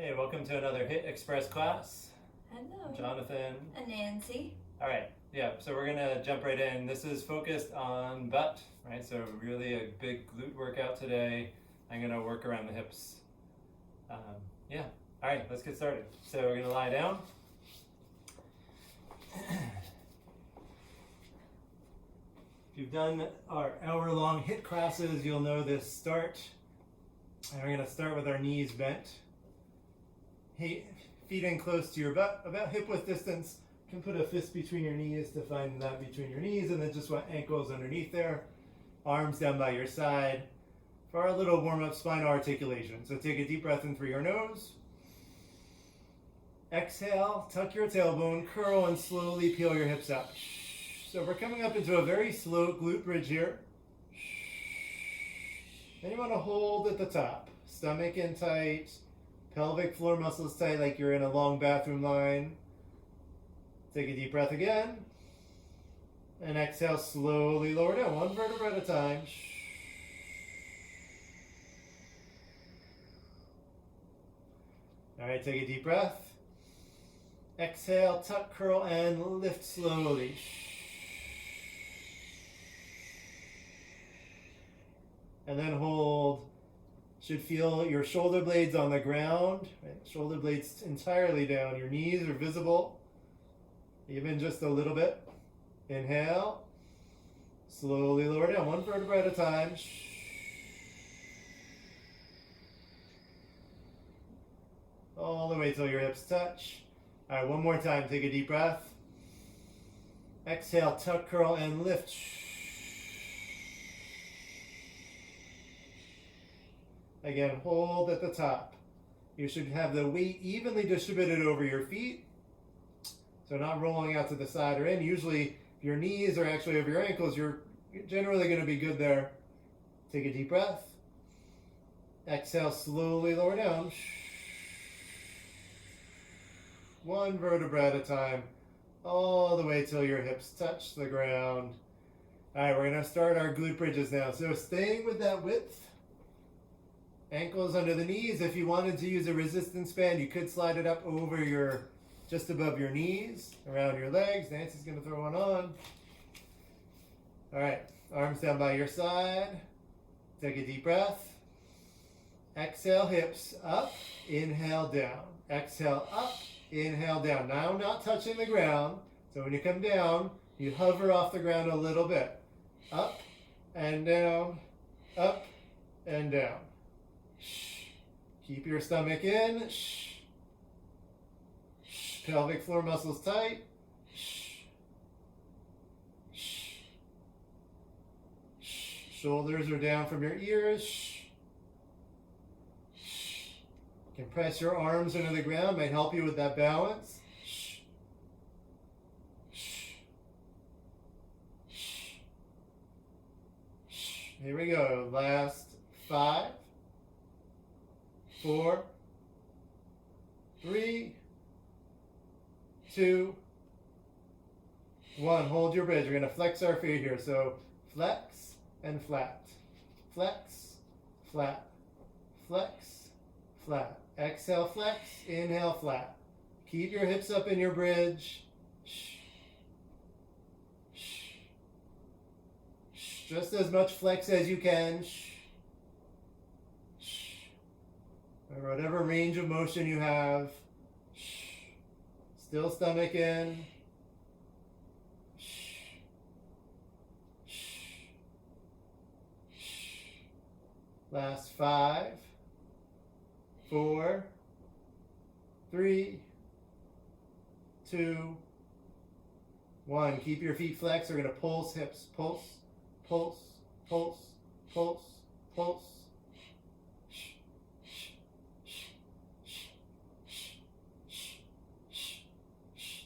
Hey, welcome to another HIIT Express class. Hello. Jonathan. And Nancy. All right, yeah, so we're gonna jump right in. This is focused on butt, right? So really a big glute workout today. I'm gonna work around the hips. Yeah, all right, let's get started. So we're gonna lie down. If you've done our hour-long HIIT classes, you'll know this start. And we're gonna start with our knees bent. Hey, feet in close to your butt, about hip width distance. You can put a fist between your knees to find that between your knees, and then just want ankles underneath there. Arms down by your side for our little warm-up spinal articulation. So take a deep breath in through your nose. Exhale, tuck your tailbone, curl, and slowly peel your hips out. So we're coming up into a very slow glute bridge here. Then you want to hold at the top. Stomach in tight, pelvic floor muscles tight like you're in a long bathroom line. Take a deep breath again. And exhale, slowly lower down, one vertebra at a time. All right, take a deep breath. Exhale, tuck, curl, and lift slowly. And then hold. Should feel your shoulder blades on the ground. Right? Shoulder blades entirely down. Your knees are visible, even just a little bit. Inhale. Slowly lower down, one vertebra at a time. All the way till your hips touch. All right, one more time. Take a deep breath. Exhale, tuck, curl, and lift. Again, hold at the top. You should have the weight evenly distributed over your feet. So not rolling out to the side or in. Usually, if your knees are actually over your ankles, you're generally going to be good there. Take a deep breath. Exhale, slowly lower down. One vertebra at a time, all the way till your hips touch the ground. All right, we're going to start our glute bridges now. So staying with that width. Ankles under the knees. If you wanted to use a resistance band, you could slide it up over your, just above your knees, around your legs. Nancy's going to throw one on. All right, arms down by your side. Take a deep breath. Exhale, hips up. Inhale, down. Exhale, up. Inhale, down. Now not touching the ground. So when you come down, you hover off the ground a little bit. Up and down, up and down. Keep your stomach in. Pelvic floor muscles tight. Shoulders are down from your ears. Compress your arms into the ground, might help you with that balance. Here we go. Last 5, 4, 3, 2, 1. Hold your bridge. We're going to flex our feet here. So flex and flat. Flex, flat. Flex, flat. Exhale, flex. Inhale, flat. Keep your hips up in your bridge. Just as much flex as you can. Or whatever range of motion you have. Still stomach in. Last 5, 4, 3, 2, 1. Keep your feet flexed. We're going to pulse hips. Pulse, pulse, pulse, pulse, pulse.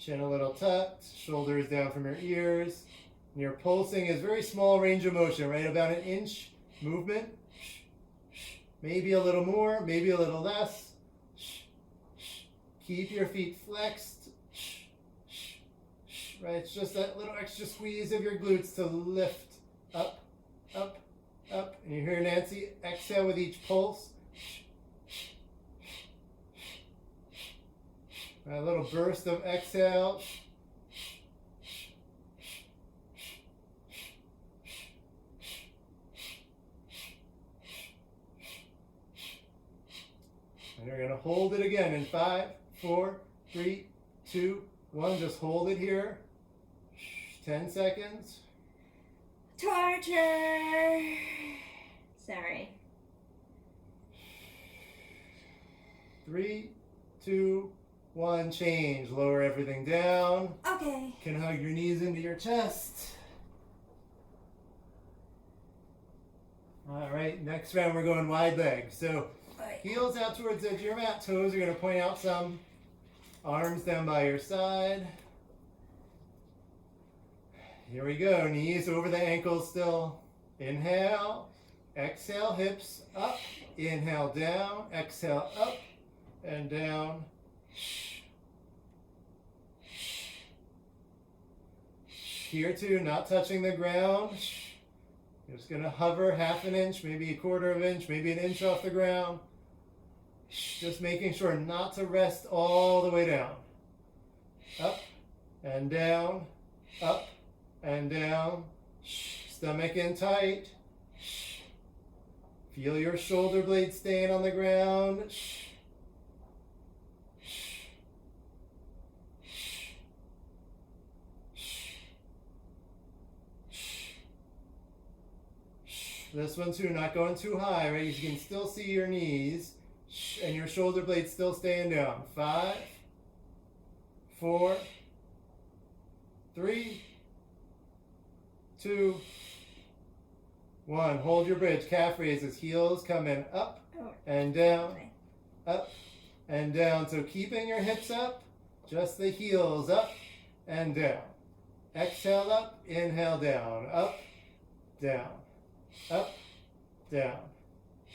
Chin a little tucked, shoulders down from your ears. And your pulsing is very small range of motion, right? About an inch movement. Maybe a little more, maybe a little less. Keep your feet flexed. Right, it's just that little extra squeeze of your glutes to lift up, up, up. And you hear Nancy exhale with each pulse. A little burst of exhale. And you're going to hold it again in 5, 4, 3, 2, 1. Just hold it here. 10 seconds. Torture. Sorry. 3, 2, 1. Change. Lower everything down. Okay. You can hug your knees into your chest. All right, next round we're going wide legs. So heels out towards the edge of your mat, toes are going to point out some. Arms down by your side. Here we go, knees over the ankles still. Inhale, exhale, hips up. Inhale, down, exhale, up and down. Here too, not touching the ground. You're just going to hover half an inch, maybe a quarter of an inch, maybe an inch off the ground. Just making sure not to rest all the way down. Up and down, up and down. Stomach in tight. Feel your shoulder blades staying on the ground. This one too, not going too high, right? You can still see your knees and your shoulder blades still staying down. 5, 4, 3, 2, 1. Hold your bridge. Calf raises. Heels coming up and down, up and down. So keeping your hips up, just the heels up and down. Exhale up, inhale down, up, down. Up, down,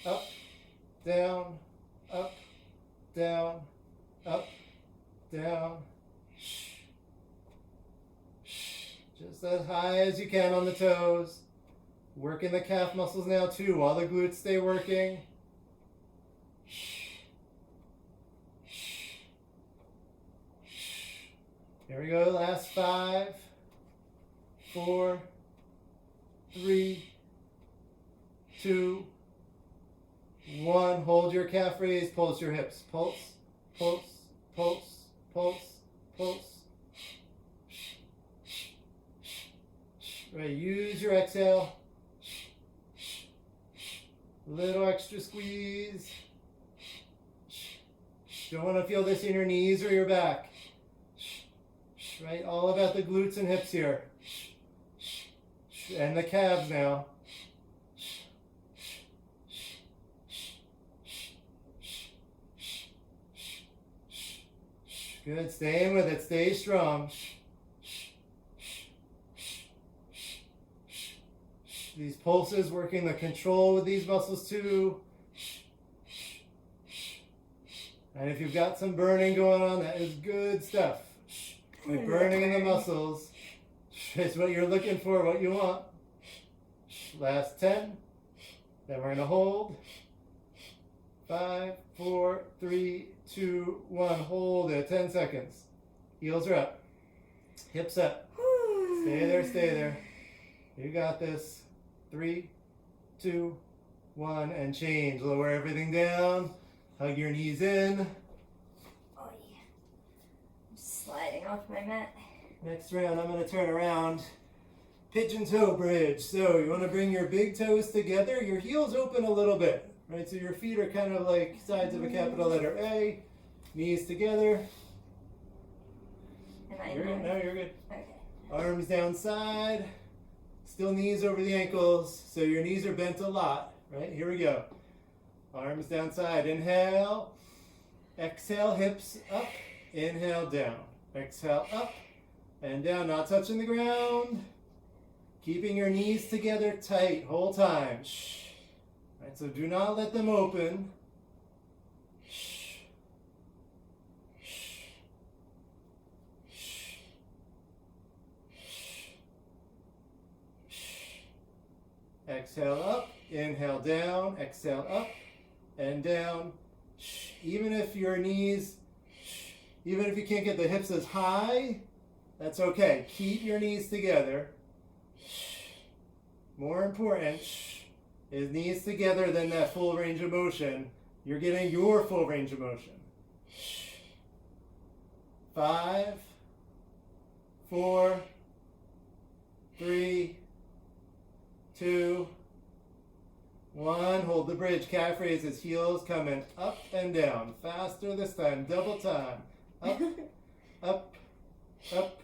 up, down, up, down, up, down. Just as high as you can on the toes. Working the calf muscles now too while the glutes stay working. Here we go, last 5, 4, 3, 2, 1. Hold your calf raise, pulse your hips. Pulse, pulse, pulse, pulse, pulse. Right, use your exhale. Little extra squeeze. Don't want to feel this in your knees or your back. Right, all about the glutes and hips here. And the calves now. Good, staying with it, stay strong. These pulses, working the control with these muscles too. And if you've got some burning going on, that is good stuff. Like burning in the muscles is what you're looking for, what you want. Last 10. Then we're going to hold. 5, 4, 3, 2, 1. Hold it. 10 seconds. Heels are up. Hips up. Stay there, stay there. You got this. 3, 2, 1, and change. Lower everything down. Hug your knees in. Oh yeah. I'm sliding off my mat. Next round, I'm going to turn around. Pigeon toe bridge. So you want to bring your big toes together. Your heels open a little bit. Right, so your feet are kind of like sides of a capital letter A. Knees together. You're good. No, you're good. Okay. Arms down side. Still knees over the ankles. So your knees are bent a lot. Right, here we go. Arms down side. Inhale. Exhale, hips up. Inhale, down. Exhale, up and down. Not touching the ground. Keeping your knees together tight whole time. Right, so do not let them open. Exhale up, inhale down, exhale up and down. Even if your knees Even if you can't get the hips as high, that's okay. Keep your knees together. More important is knees together than that full range of motion. You're getting your full range of motion. 5, 4, 3, 2, 1. Hold the bridge. Calf raises. Heels coming up and down. Faster this time. Double time. Up, up, up.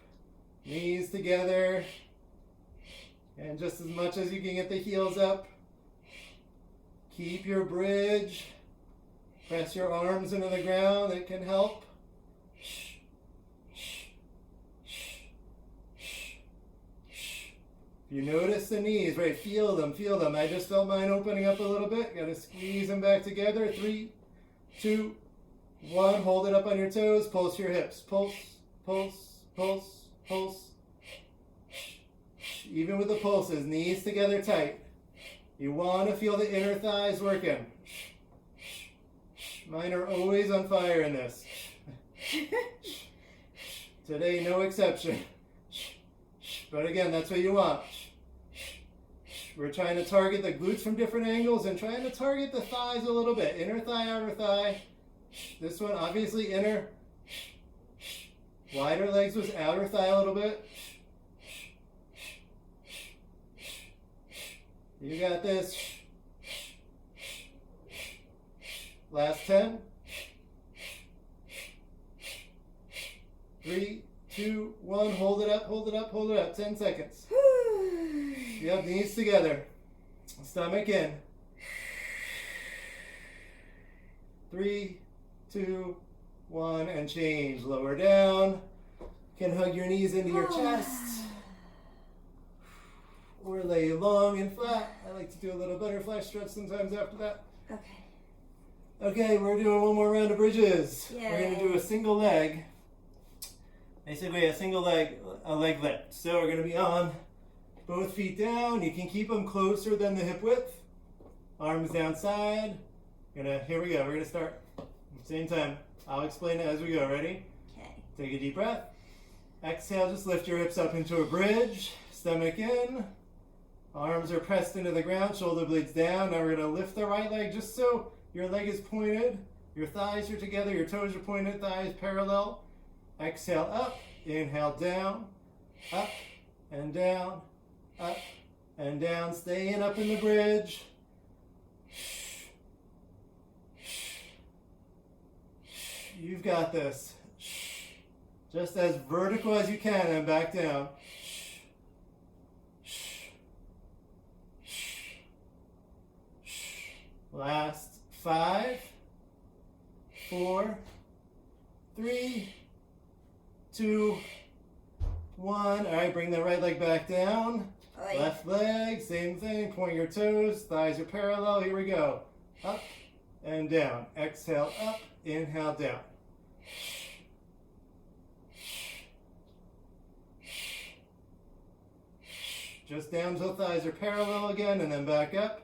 Knees together. And just as much as you can get the heels up. Keep your bridge. Press your arms into the ground. It can help. You notice the knees, right? Feel them, feel them. I just felt mine opening up a little bit. Got to squeeze them back together. 3, 2, 1. Hold it up on your toes. Pulse your hips. Pulse, pulse, pulse, pulse. Even with the pulses, knees together tight. You want to feel the inner thighs working. Mine are always on fire in this. Today, no exception. But again, that's what you want. We're trying to target the glutes from different angles and trying to target the thighs a little bit. Inner thigh, outer thigh. This one, obviously inner. Wider legs was outer thigh a little bit. You got this. Last 10. 3, 2, 1. Hold it up, hold it up, hold it up. 10 seconds. Yep, knees together. Stomach in. 3, 2, 1, and change. Lower down. Can hug your knees into your chest. Or lay long and flat. I like to do a little butterfly stretch sometimes after that. Okay. Okay, we're doing one more round of bridges. Yay. We're going to do a single leg. Basically a single leg, a leg lift. So we're going to be on both feet down. You can keep them closer than the hip width. Arms down side. Here we go. We're going to start same time. I'll explain it as we go. Ready? Okay. Take a deep breath. Exhale, just lift your hips up into a bridge. Stomach in. Arms are pressed into the ground, shoulder blades down. Now we're going to lift the right leg just so your leg is pointed. Your thighs are together, your toes are pointed, thighs parallel. Exhale up, inhale down, up and down, up and down. Staying up in the bridge. You've got this. Just as vertical as you can and back down. Last 5, 4, 3, 2, 1. All right, bring the right leg back down. Oi. Left leg, same thing. Point your toes, thighs are parallel. Here we go. Up and down. Exhale up, inhale down. Just down till thighs are parallel again, and then back up.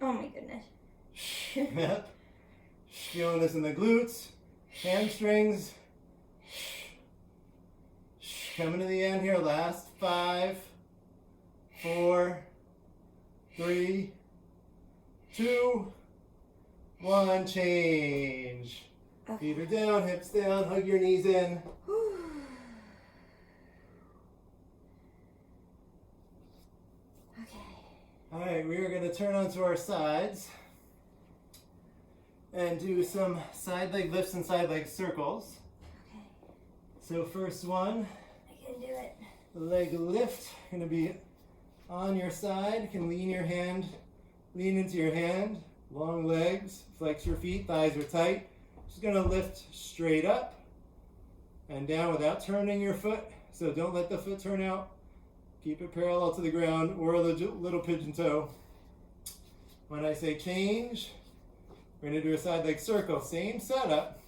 Oh my goodness. Yep. Feeling this in the glutes, hamstrings. Coming to the end here. Last 5, 4, 3, 2, 1. Change. Okay. Feet are down, hips down, hug your knees in. All right, we are going to turn onto our sides and do some side leg lifts and side leg circles. Okay. So first one, I can do it. leg lift, going to be on your side. You can lean into your hand, long legs, flex your feet, thighs are tight. Just going to lift straight up and down without turning your foot. So don't let the foot turn out. Keep it parallel to the ground or a little pigeon toe. When I say change, we're going to do a side leg circle. Same setup,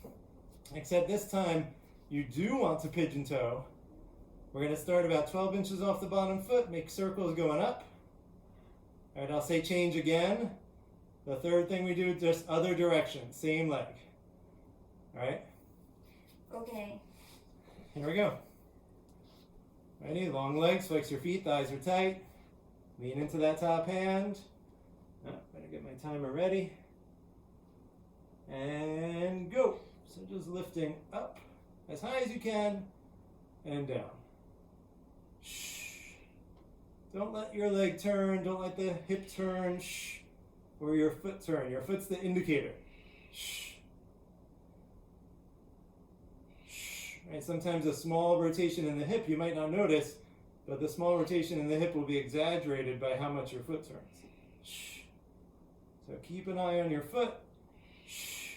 except this time you do want to pigeon toe. We're going to start about 12 inches off the bottom foot, make circles going up. All right, I'll say change again. The third thing we do, just other direction, same leg. All right? Okay. Here we go. Ready? Long legs, flex your feet, thighs are tight. Lean into that top hand. Oh, better get my timer ready. And go. So just lifting up as high as you can and down. Shh. Don't let your leg turn. Don't let the hip turn. Shh. Or your foot turn. Your foot's the indicator. Shh. Shh. Right? Sometimes a small rotation in the hip you might not notice, but the small rotation in the hip will be exaggerated by how much your foot turns. Shh. So keep an eye on your foot. Shh.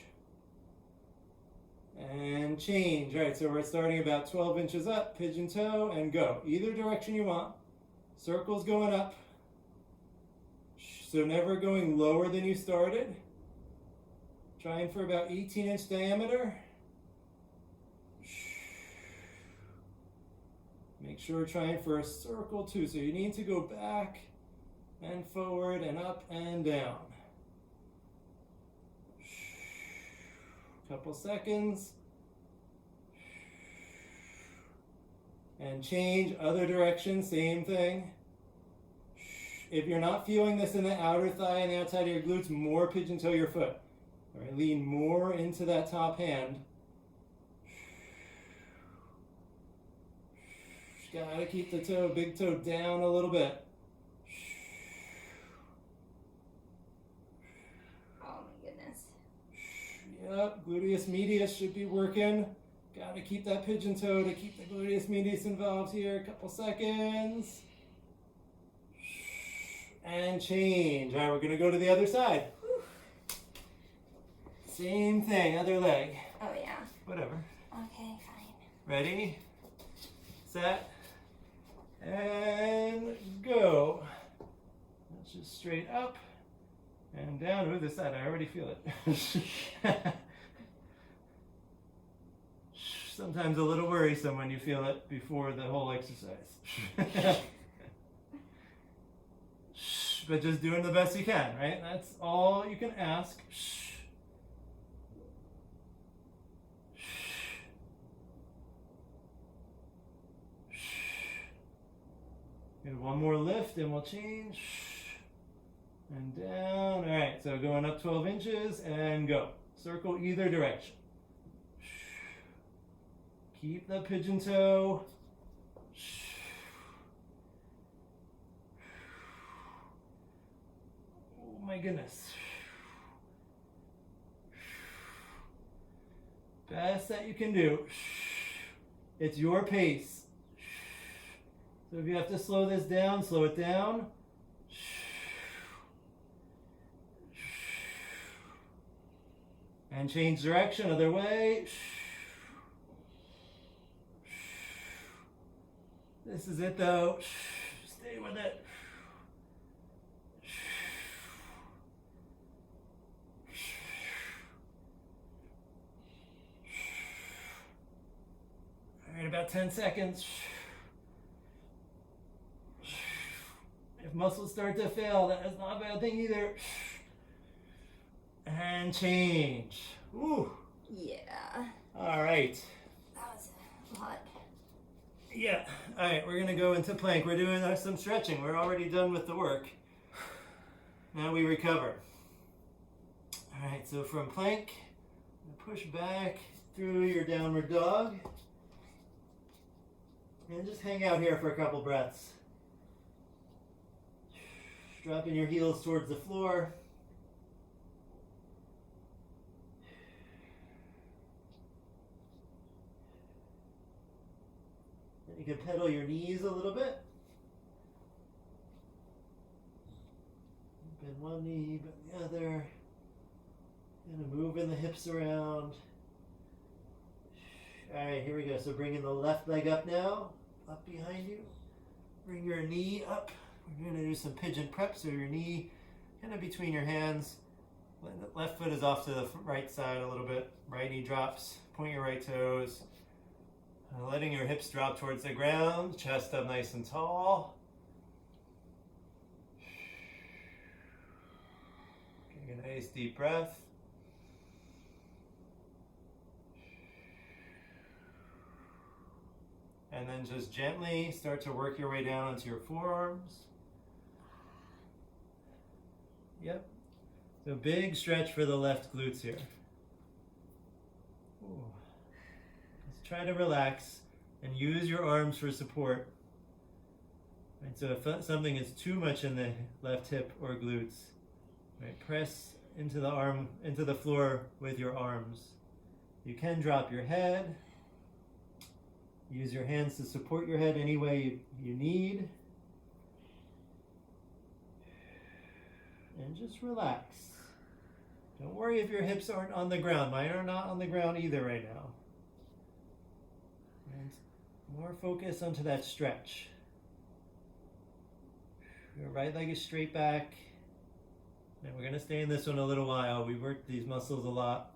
And change. All right, so we're starting about 12 inches up, pigeon toe, and go. Either direction you want. Circles going up. So never going lower than you started. Trying for about 18-inch diameter. Make sure trying for a circle too. So you need to go back and forward and up and down. Couple seconds. And change, other direction, same thing. If you're not feeling this in the outer thigh and the outside of your glutes, more pigeon toe your foot. All right, lean more into that top hand. Gotta keep the toe, big toe down a little bit. Oh my goodness. Yep, gluteus medius should be working. Gotta keep that pigeon toe to keep the gluteus medius involved here. A couple seconds. And change. All right, we're gonna go to the other side. Whew. Same thing, other leg. Oh yeah. Whatever. Okay, fine. Ready, set, and go. That's just straight up and down. Ooh, this side, I already feel it. Sometimes a little worrisome when you feel it before the whole exercise. But just doing the best you can, right? That's all you can ask. And one more lift and we'll change. And down. All right, so going up 12 inches and go. Circle either direction. Keep the pigeon toe. Oh my goodness. Best that you can do. It's your pace. So if you have to slow this down, slow it down. And change direction, other way. This is it though. Stay with it. All right, about 10 seconds. If muscles start to fail, that is not a bad thing either. And change. Ooh. Yeah. All right. That was a lot. Yeah. All right, we're gonna go into plank. We're doing some stretching. We're already done with the work. Now we recover. All right, so from plank, push back through your downward dog. And just hang out here for a couple breaths. Dropping your heels towards the floor. You can pedal your knees a little bit. Bend one knee, bend the other. And moving the hips around. All right, here we go. So bringing the left leg up now, up behind you. Bring your knee up. We're going to do some pigeon prep. So your knee kind of between your hands. The left foot is off to the right side a little bit. Right knee drops. Point your right toes. Letting your hips drop towards the ground. Chest up nice and tall. Getting a nice deep breath. and then just gently start to work your way down onto your forearms. Yep. So big stretch for the left glutes here. Ooh. Just try to relax and use your arms for support. Right, so if something is too much in the left hip or glutes, right, press into the floor with your arms. You can drop your head. Use your hands to support your head any way you need. And just relax. Don't worry if your hips aren't on the ground. Mine are not on the ground either right now. And more focus onto that stretch. Your right leg is straight back. And we're going to stay in this one a little while. We worked these muscles a lot.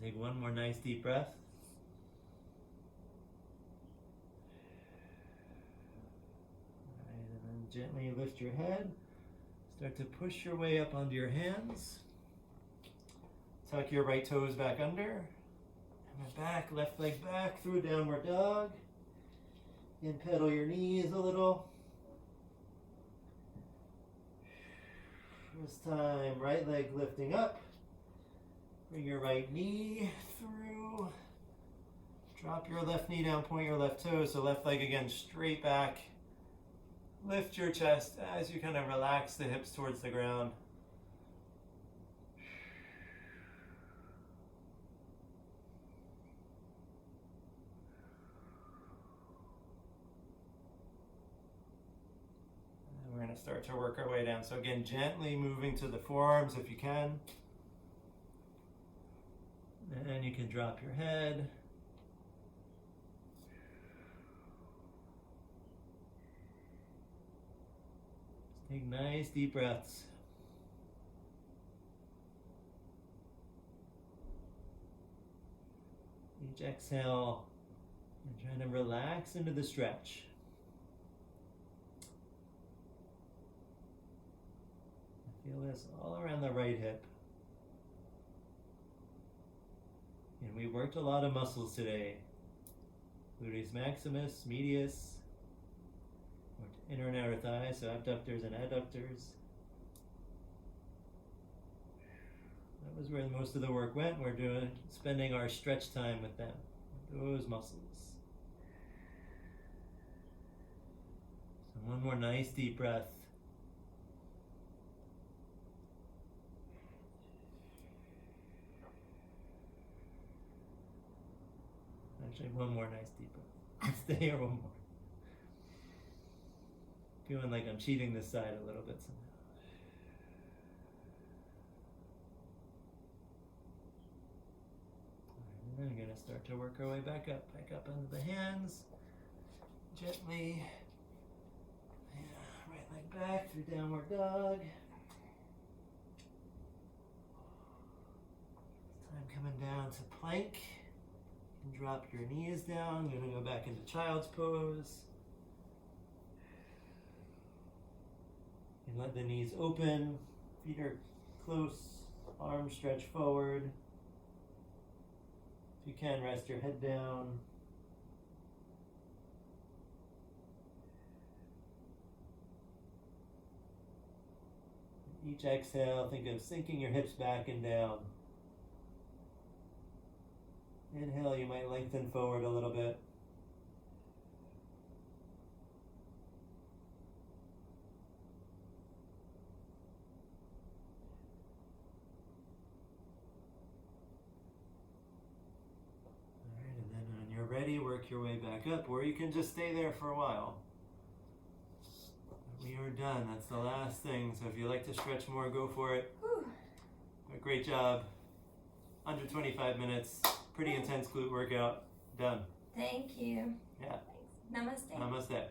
Take one more nice deep breath. All right, and then gently lift your head. Start to push your way up onto your hands. Tuck your right toes back under. And back, left leg back through downward dog. And pedal your knees a little. This time, right leg lifting up. Bring your right knee through. Drop your left knee down, point your left toe. So left leg again straight back. Lift your chest as you kind of relax the hips towards the ground. And we're going to start to work our way down. So again, gently moving to the forearms if you can. And you can drop your head. Just take nice deep breaths. Each exhale, and trying to relax into the stretch. Feel this all around the right hip. And we worked a lot of muscles today. Gluteus maximus, medius, worked inner and outer thighs, so abductors and adductors. That was where most of the work went. We're spending our stretch time with them, those muscles. So one more nice deep breath. Actually, one more nice deep breath. Stay here one more. Feeling like I'm cheating this side a little bit somehow. And then we're going to start to work our way back up onto the hands. Gently. Right leg back through downward dog. This time coming down to plank. And drop your knees down. You're going to go back into child's pose. And let the knees open. Feet are close. Arms stretch forward. If you can, rest your head down. Each exhale, think of sinking your hips back and down. Inhale, you might lengthen forward a little bit. All right, and then when you're ready, work your way back up, or you can just stay there for a while. We are done. That's the last thing. So if you like to stretch more, go for it. Whew. But great job. Under 25 minutes. Pretty intense glute workout. Done. Thank you. Yeah. Thanks. Namaste. Namaste.